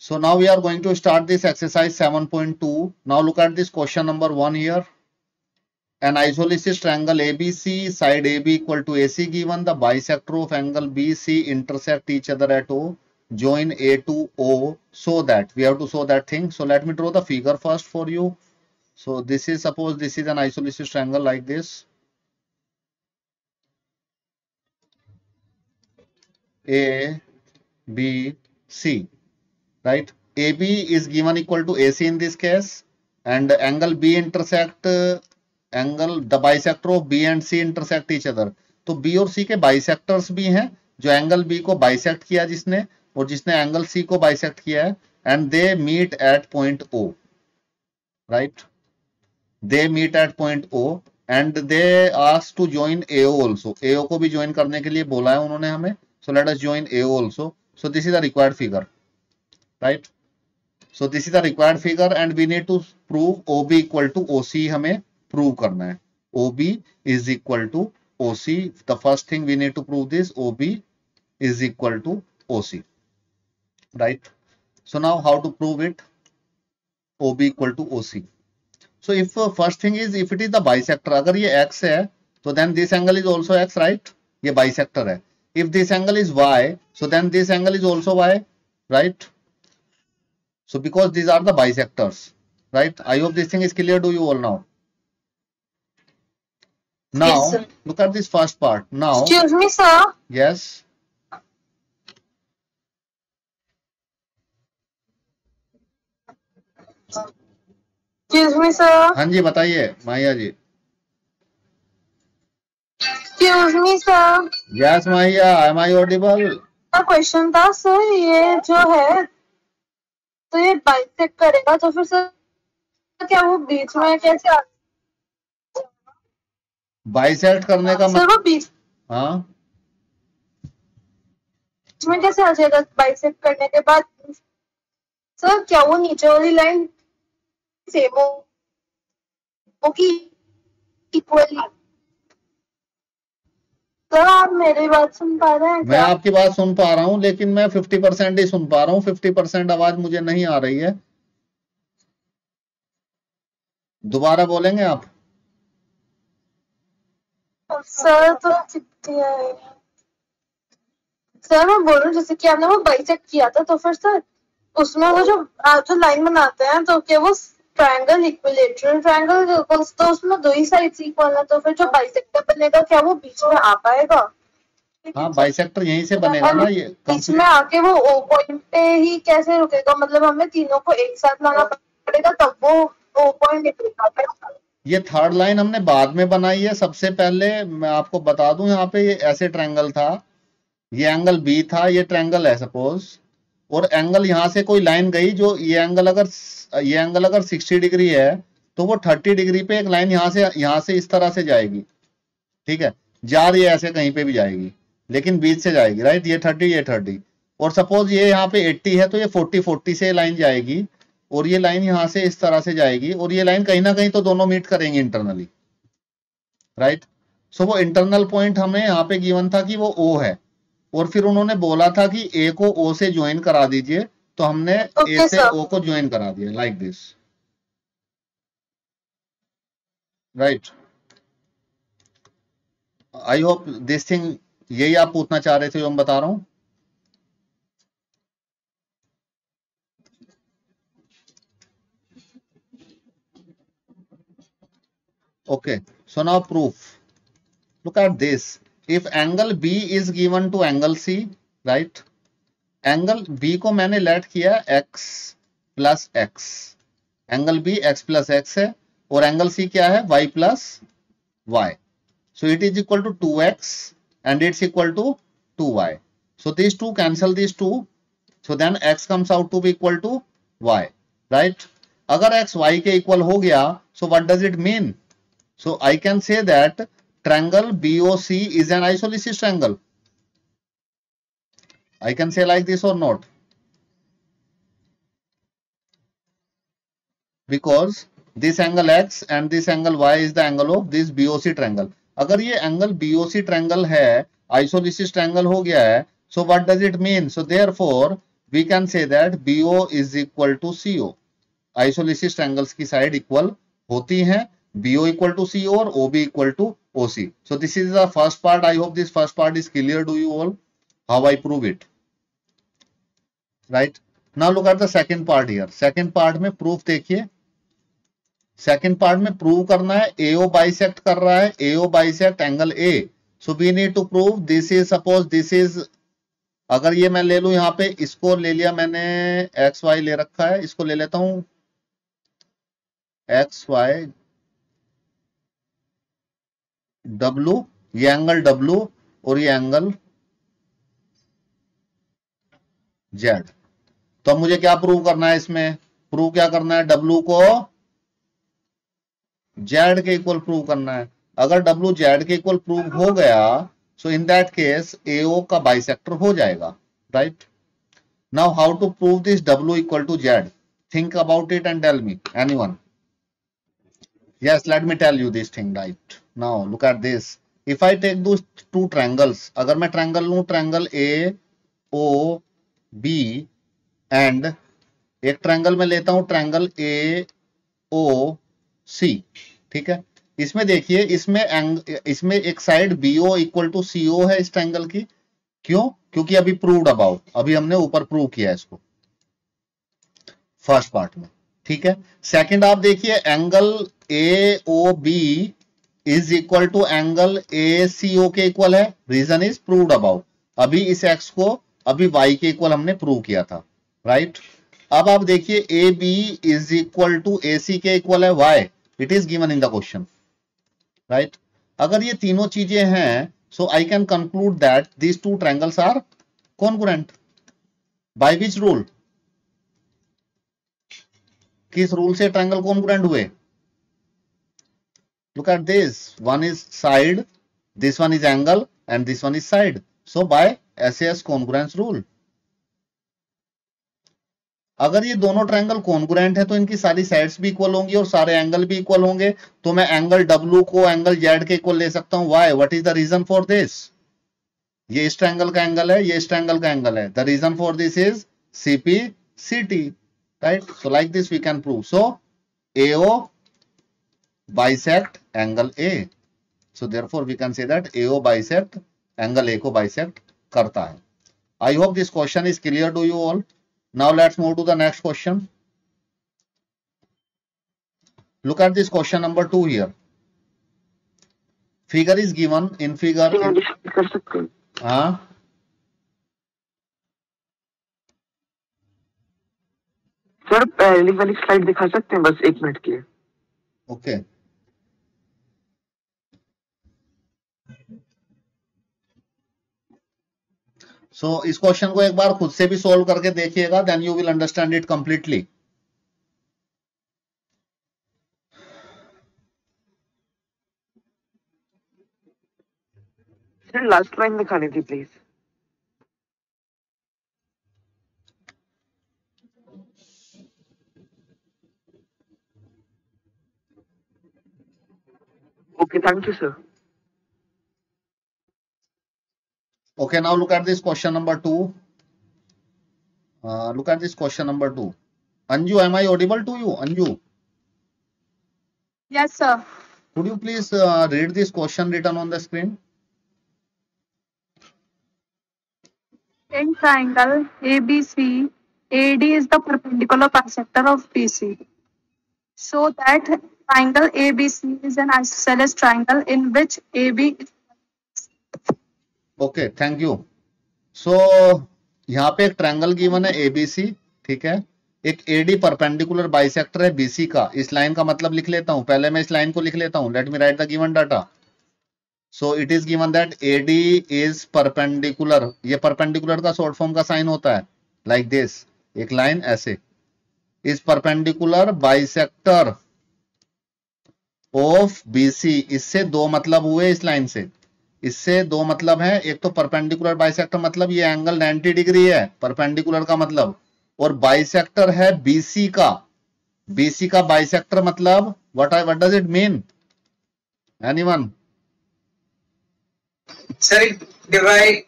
So now we are going to start this exercise 7.2. Now look at this question number 1 here. An isolysis triangle ABC, side AB equal to AC given. The bisector of angle BC intersect each other at O. Join A to O so that we have to show that thing. So let me draw the figure first for you. So this is, suppose this is an isolysis triangle like this. A, B, C, right? AB is given equal to AC in this case, and angle B intersect angle, the bisector of B and C intersect each other. तो B और C के bisectors भी हैं, जो angle B को bisect किया जिसने, और जिसने एंगल C को bisect किया है, and they meet at point O, right? They meet at point O and they ask to join AO also. AO को भी join करने के लिए बोला है उन्होंने हमें. So let us join AO also. So this is the required figure, right? So this is the required figure and we need to prove OB equal to OC हमें prove करना है. OB is equal to OC. The first thing we need to prove this, OB is equal to OC, right? So now how to prove it? OB equal to OC. So if first thing is, if it is the bisector, अगर ये x है, so then this angle is also x, right? ये bisector है. If this angle is y, so then this angle is also y, right? So because these are the bisectors, right? I hope this thing is clear to you all now. Now, yes, look at this first part. Now, excuse me, sir. Yes. Excuse me, sir. हाँ जी बताइए माहिया जी. Excuse me, sir. Yes, Mahiya, am I audible? का question था sir, ये जो है तो ये बाइसेक्ट करेगा तो फिर सर क्या वो बीच में कैसे आ बाइसेक्ट करने का सर वो बीच हाँ में कैसे आ जाएगा बाइसेक्ट करने के बाद? सर क्या वो नीचे वाली लाइन सेम हो कि इक्वली? सर आप मेरी बात सुन पा रहे हैं? मैं आपकी बात सुन पा रहा हूँ लेकिन मैं 50% ही सुन पा रहा हूँ. 50% आवाज मुझे नहीं आ रही है. दोबारा बोलेंगे आप? सर तो सर मैं बोल रहा हूँ जैसे कि आपने वो बाइसेक्ट किया था तो फिर सर उसमें वो जो आप जो लाइन बनाते हैं तो क्या वो ट्रायंगल इक्विलेटरल ट्रायंगल तो उसमें दो ही साइड्स इक्वल है तो फिर जो बाइसेक्टर बनेगा क्या वो बीच में आ पाएगा? हाँ बाइसेक्टर यहीं से बनेगा ना. ये बीच में आके वो ओ पॉइंट पे ही कैसे रुकेगा? मतलब हमें तीनों को एक साथ लाना पड़ेगा तब वो ओ पॉइंट निकलेगा. ये थर्ड लाइन हमने बाद में बनाई है. सबसे पहले मैं आपको बता दूं, यहाँ पे ये ऐसे ट्रायंगल था, ये एंगल बी था, ये ट्रायंगल है सपोज, और एंगल यहाँ से कोई लाइन गई जो ये एंगल अगर 60 डिग्री है तो वो 30 डिग्री पे एक लाइन यहाँ से इस तरह से जाएगी. ठीक है, जा रही है ऐसे कहीं पे भी जाएगी लेकिन बीच से जाएगी, राइट? ये 30 ये 30, और सपोज ये यहाँ पे 80 है तो ये 40 से लाइन जाएगी और ये लाइन यहाँ से इस तरह से जाएगी और ये लाइन कहीं ना कहीं तो दोनों मीट करेंगे इंटरनली, राइट? सो वो इंटरनल पॉइंट हमें यहाँ पे गिवन था कि वो ओ है और फिर उन्होंने बोला था कि ए को ओ से ज्वाइन करा दीजिए तो हमने ए से ओ को ज्वाइन करा दिया like this, right? I hope this thing, यही आप पूछना चाह रहे थे जो मैं बता रहा हूं. Okay, so now proof. Look at this. If angle B is given to angle C, right? Angle B को मैंने लेट किया x plus x. Angle B x plus x है और angle C क्या है? y plus y. So it is equal to 2x and it's equal to 2y. So these two cancel these two. So then x comes out to be equal to y, right? अगर x y के equal हो गया, so what does it mean? So I can say that triangle BOC is an isolysis triangle. I can say like this or not? Because this angle x and this angle y is the angle of this BOC triangle. अगर ये angle BOC triangle है, isolysis triangle हो गया है, so what does it mean? So therefore we can say that BO is equal to CO। Isosceles triangles की side equal होती हैं, BO equal to CO और OB equal to OC। So this is the first part. I hope this first part is clear to you all how I prove it, right. Now look at the second part here. Second part में proof देखिए। Second part में prove करना है AO bisect कर रहा है, AO bisect angle A। So we need to prove this is, suppose this is, अगर ये मैं ले लू, यहाँ पे इसको ले लिया मैंने, XY ले रखा है, इसको ले लेता हूं XY W, ये एंगल W और ये एंगल Z। तो अब मुझे क्या प्रूव करना है इसमें? प्रूव क्या करना है? W को Z के इक्वल प्रूव करना है। अगर W Z के इक्वल प्रूव हो गया, so in that case AO का बाइसेक्टर हो जाएगा, right. Now how to prove this W equal to Z? Think about it and tell me, anyone? Yes, let me tell you this thing, right? Now look at this. If I take those two triangles, अगर मैं triangle लूं, triangle AOB and एक triangle में लेता हूं triangle AOC, ठीक है। इसमें देखिए, इसमें एक side BO equal to CO है इस ट्रायंगल की। क्यों? क्योंकि अभी प्रूव्ड अबाउट, अभी हमने ऊपर प्रूव किया इसको फर्स्ट पार्ट में, ठीक है। सेकंड आप देखिए, angle AOB is equal to angle ACO के इक्वल है। Reason is proved about. अभी इस x को अभी y के इक्वल हमने प्रूव किया था, राइट। अब आप देखिए AB is equal to AC के इक्वल है। y it is given in the question, right. अगर ये तीनों चीजें हैं, so I can conclude that these two triangles are congruent. By which rule? किस रूल से ट्रायंगल कॉन्ग्रुएंट हुए? Look at this. One is side, this one is angle, and this one is side. So by SAS congruence rule. अगर ये दोनों triangle congruent है तो इनकी सारी साइड्स भी इक्वल होंगी और सारे एंगल भी इक्वल होंगे। तो मैं एंगल W को एंगल Z के इक्वल ले सकता हूं। Why? What is the reason for this? ये इस ट्रायंगल का एंगल है, ये इस ट्रायंगल का एंगल है। The reason for this is CP/CT, right? So like this we can prove. So AO bisect angle A. So therefore we can say that AO bisect angle A को bisect करता है। I hope this question is clear to you all. Now let's move to the next question. Look at this question number 2 here. Figure is given in figure. कर सकते हैं। हाँ, sir पहली वाली slide दिखा सकते हैं बस 1 मिनट के लिए? ओके। सो इस क्वेश्चन को एक बार खुद से भी सॉल्व करके देखिएगा, then you will understand it completely. Sir last line दिखानी थी please. Okay, thank you sir. Okay, now look at this question number 2. Look at this question number 2. Anju, am I audible to you? Anju, Yes, sir. could you please read this question written on the screen? In triangle ABC, AD is the perpendicular bisector of BC. So that triangle ABC is an isosceles triangle in which AB is okay, thank you. So यहाँ पे एक triangle given है ABC, ठीक है। एक AD perpendicular bisector है BC का। इस लाइन का मतलब लिख लेता हूं, पहले मैं इस लाइन को लिख लेता हूं। Let me right the given data. So it is given that AD is perpendicular. ये परपेंडिकुलर का शॉर्ट फॉर्म का साइन होता है लाइक दिस, एक लाइन ऐसे। Is perpendicular bisector of BC। इससे दो मतलब हुए इस लाइन से, इससे दो मतलब है। एक तो परपेंडिकुलर बाइसेक्टर मतलब ये एंगल 90 डिग्री है, परपेंडिकुलर का मतलब, और बाइसेक्टर है BC का। BC का बाइसेक्टर मतलब what does it mean? Anyone? Sir, it divide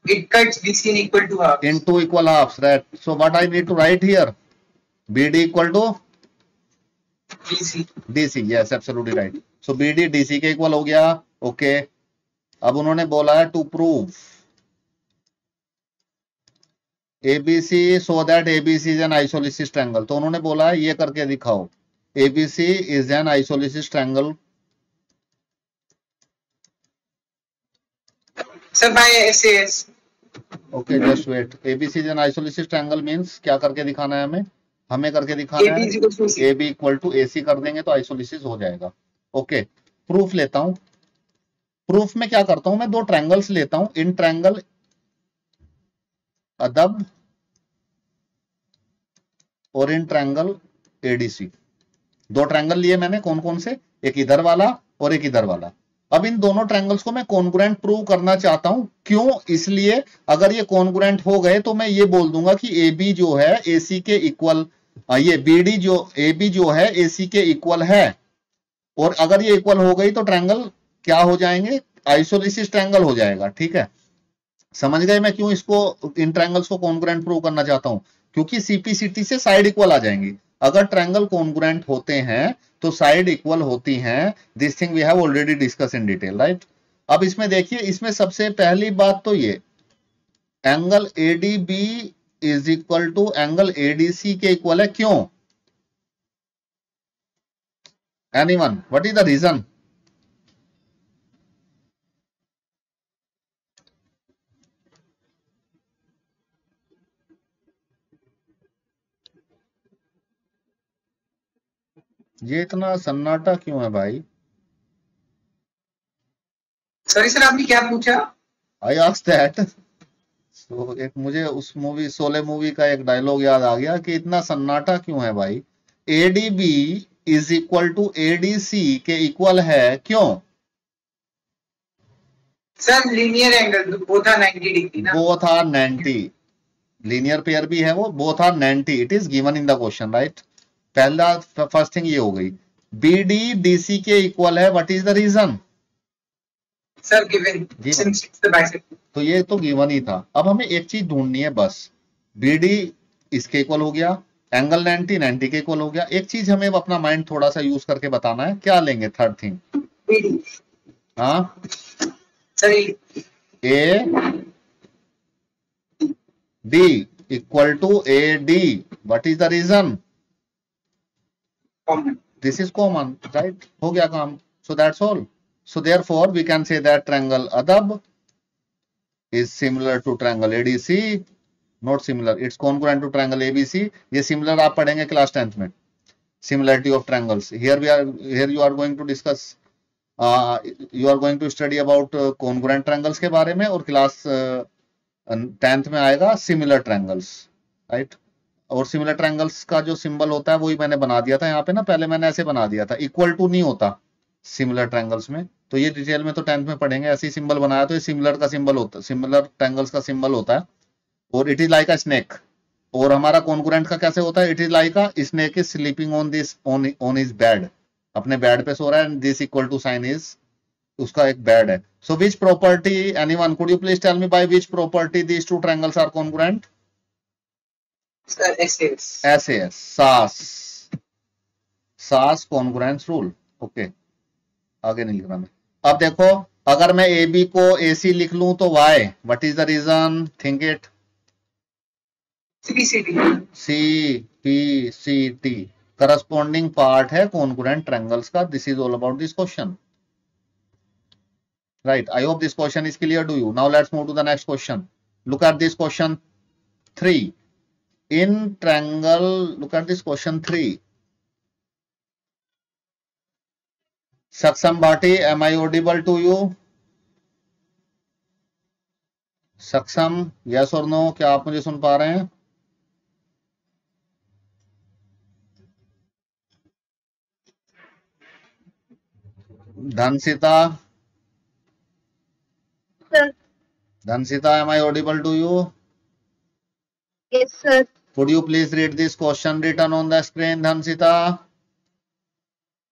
It cuts BC in equal to half. In two equal halves, right? So what I need to write here? BD equal to BC. DC. Yes, absolutely right. So BD DC के equal हो गया. Okay. अब उन्होंने बोला है to prove ABC so that ABC is an isosceles triangle. तो उन्होंने बोला है ये करके दिखाओ. ABC is an isosceles triangle. Sir, by SAS. Okay, just wait. ABC is an isosceles triangle means क्या करके दिखाना है हमें? हमें करके दिखाना AB है is equal to C. AB equal to AC कर देंगे तो आइसोलिसिस हो जाएगा. ओके. प्रूफ लेता हूं. प्रूफ में क्या करता हूं मैं? दो ट्रायंगल्स लेता हूं. इन ट्रायंगल अदब और इन ट्रायंगल ADC. दो ट्रायंगल लिए मैंने. कौन कौन से? एक इधर वाला और एक इधर वाला. अब इन दोनों ट्रायंगल्स को मैं कॉन्ग्रुएंट प्रूव करना चाहता हूं. क्यों? इसलिए अगर ये कॉन्ग्रुएंट हो गए तो मैं ये बोल दूंगा कि AB जो है AC के इक्वल, ये BD जो AB जो है AC के इक्वल है. और अगर ये इक्वल हो गई तो ट्रायंगल क्या हो जाएंगे? आइसोलिसिस ट्रायंगल हो जाएगा. ठीक है, समझ गए मैं क्यों इसको, इन ट्रायंगल्स को कॉन्ग्रुएंट प्रूव करना चाहता हूं? क्योंकि CPCT से साइड इक्वल आ जाएंगी. अगर ट्रायंगल कॉन्ग्रुएंट होते हैं तो साइड इक्वल होती हैं. This thing we have already discuss in detail, right? अब इसमें देखिए, इसमें सबसे पहली बात तो ये angle ADB is equal to angle ADC के इक्वल है. क्यों? Anyone? What is the reason? ये इतना सन्नाटा क्यों है भाई? सॉरी सर, आपने क्या पूछा? I asked that. सो एक मुझे उस मूवी शोले मूवी का एक डायलॉग याद आ गया कि इतना सन्नाटा क्यों है भाई. ADB is equal to ADC के इक्वल है. क्यों? Sir linear angle, both are 90 degree ना. Both are 90. लीनियर पेयर भी है वो. Both are 90. It is given in the question, right? पहला फर्स्ट थिंग ये हो गई. BD DC के इक्वल है. What is the reason? Sir given since it's the bisector. तो ये तो गिवन ही था. अब हमें एक चीज ढूंढनी है बस. BD इसके इक्वल हो गया. एंगल 90 के इक्वल हो गया. एक चीज हमें अपना माइंड थोड़ा सा यूज करके बताना है. क्या लेंगे थर्ड थिंग? BD. हाँ, sir AD equal to AD. What is the reason? Common. This is common, right? हो गया काम. So that's all. So therefore we can say that triangle ADAB is similar to triangle ADC. Not similar. It's congruent to triangle ABC. ये similar आप पढ़ेंगे class 10th में. Similarity of triangles. Here you are going to discuss. You are going to study about congruent triangles के बारे में. और class 10th में आएगा similar triangles, right? और सिमिलर ट्रायंगल्स का जो सिंबल होता है वही मैंने बना दिया था यहाँ पे ना. पहले मैंने ऐसे बना दिया था. इक्वल टू नहीं होता सिमिलर ट्रायंगल्स में. तो ये डिटेल में तो 10th में पढ़ेंगे. ऐसे सिंबल बनाया तो ये सिमिलर का सिंबल होता है. सिमिलर ट्रायंगल्स का सिंबल होता है. और it is like a snake. और हमारा कॉन्ग्रुएंट का कैसे होता है? It is like a snake is sleeping on this on his bed. अपने बेड पे सो रहा है. And this equal to sign is उसका एक बेड है. So which property, anyone could you please tell me by which property these two triangles are congruent? SAS. SAS congruence rule. Okay, आगे नहीं लिखना मैं. अब देखो, अगर मैं AB को AC लिख लूं तो why? What is the reason? Think it. CPCT corresponding part है कॉन्ग्रुएंट ट्रायंगल्स का. This is all about this question, right? I hope this question is clear to you. Now let's move to the next question. Look at this question 3. In triangle, look at this question 3. Saksam Bhatti, am I audible to you? Saksam, yes or no? क्या आप मुझे सुन पा रहे हैं? Dhansita? Sir. Dhansita, am I audible to you? Yes, sir. Could you please read this question written on the screen, Dhansita?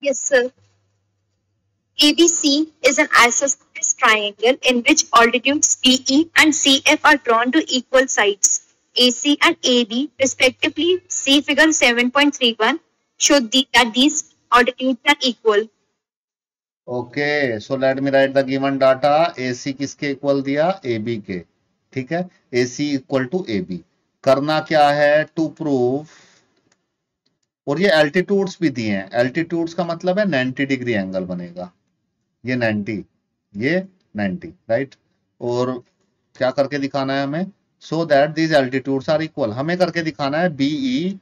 Yes, sir. ABC is an this triangle in which altitudes BE and CF are drawn to equal sides AC and AB respectively. See figure 7.31 show that these altitudes are equal. Okay, so let me write the given data. AC किसके equal दिया? AB के, ठीक है। AC equal to AB। करना क्या है? To prove, और ये एल्टीट्यूड्स भी दिए हैं। एल्टीट्यूड्स का मतलब है 90 डिग्री एंगल बनेगा, ये 90, ये 90, राइट। और क्या करके दिखाना है हमें? So that these altitudes are equal. हमें करके दिखाना है BE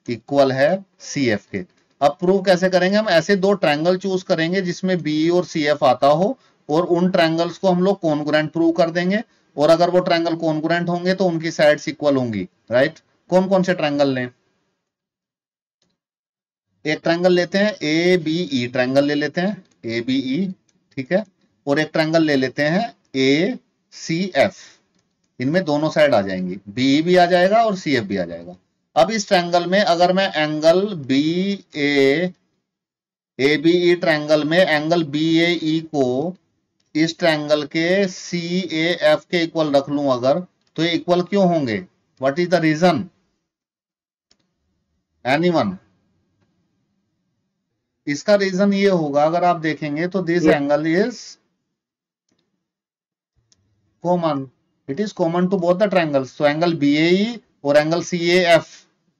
इक्वल है CF के। अब प्रूव कैसे करेंगे? हम ऐसे दो ट्रायंगल चूज करेंगे जिसमें BE और CF आता हो, और उन ट्रायंगल्स को हम लोग कॉन्ग्रुएंट प्रूव कर देंगे, और अगर वो ट्रायंगल कॉन्ग्रुएंट होंगे तो उनकी साइड्स इक्वल होंगी, राइट। कौन कौन से ट्रायंगल लें? एक ट्रायंगल लेते हैं ABE, ट्रायंगल ले लेते हैं ABE, ठीक है। और एक ट्रायंगल ले लेते हैं ACF, इनमें दोनों साइड आ जाएंगी, BE भी आ जाएगा और CF भी आ जाएगा। अब इस ट्रायंगल में अगर मैं एंगल ABE ट्रायंगल में एंगल BAE को इस ट्रायंगल के CAF के इक्वल रख लूं अगर, तो ये इक्वल क्यों होंगे? What is the reason? Anyone? इसका रीजन ये होगा, अगर आप देखेंगे तो this angle is common, it is common to both the triangles. तो एंगल BAE और एंगल CAF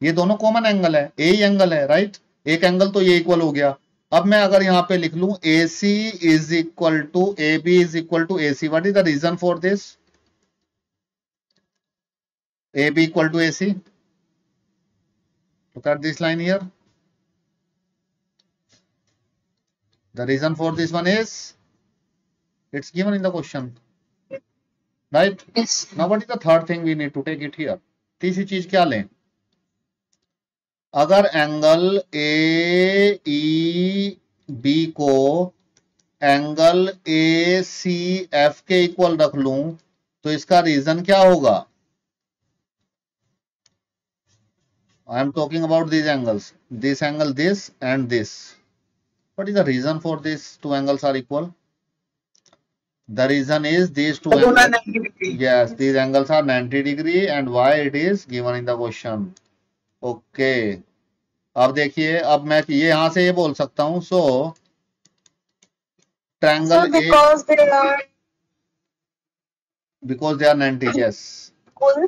ये दोनों कॉमन एंगल है, ए ही एंगल है, राइट। एक एंगल तो ये इक्वल हो गया। अब मैं अगर यहां पे लिख लूं AC is equal to AB is equal to AC, what is the reason for this? AB equal to AC, look at this line here. The reason for this one is it's given in the question, right? Yes. Now what is the third thing we need to take it here? तीसरी चीज क्या लें? अगर angle AEB को angle ACF के equal रख लूं तो इसका रीजन क्या होगा? I am talking about these angles, this angle, this and this. What is the reason for these two angles are equal? The reason is these two angles, yes, these angles are 90 degree, and why it is given in the question. Okay, अब देखिए, अब मैं ये यहां से ये बोल सकता हूं, so triangle So because they are 90, yes. equal.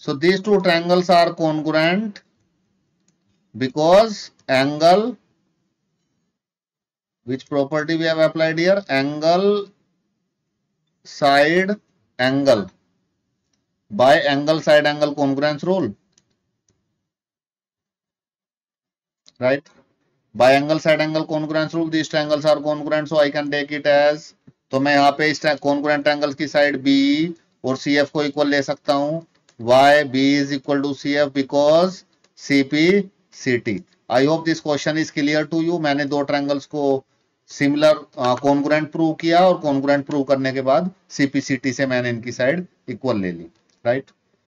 So these two triangles are congruent because angle, which property we have applied here? Angle side angle, by angle side angle congruence rule, right? By angle side angle congruence rule these triangles are congruent, so I can take it as, तो मैं यहाँ पे इस congruent triangles की side B और CF को equal ले सकता हूँ। Why B is equal to CF? Because CP CT. I hope this question is clear to you. मैंने दो ट्रायंगल्स को सिमिलर कॉन्ग्रुएंट प्रूव किया, और कॉन्ग्रुएंट प्रूव करने के बाद CP CT से मैंने इनकी साइड इक्वल ले ली, राइट।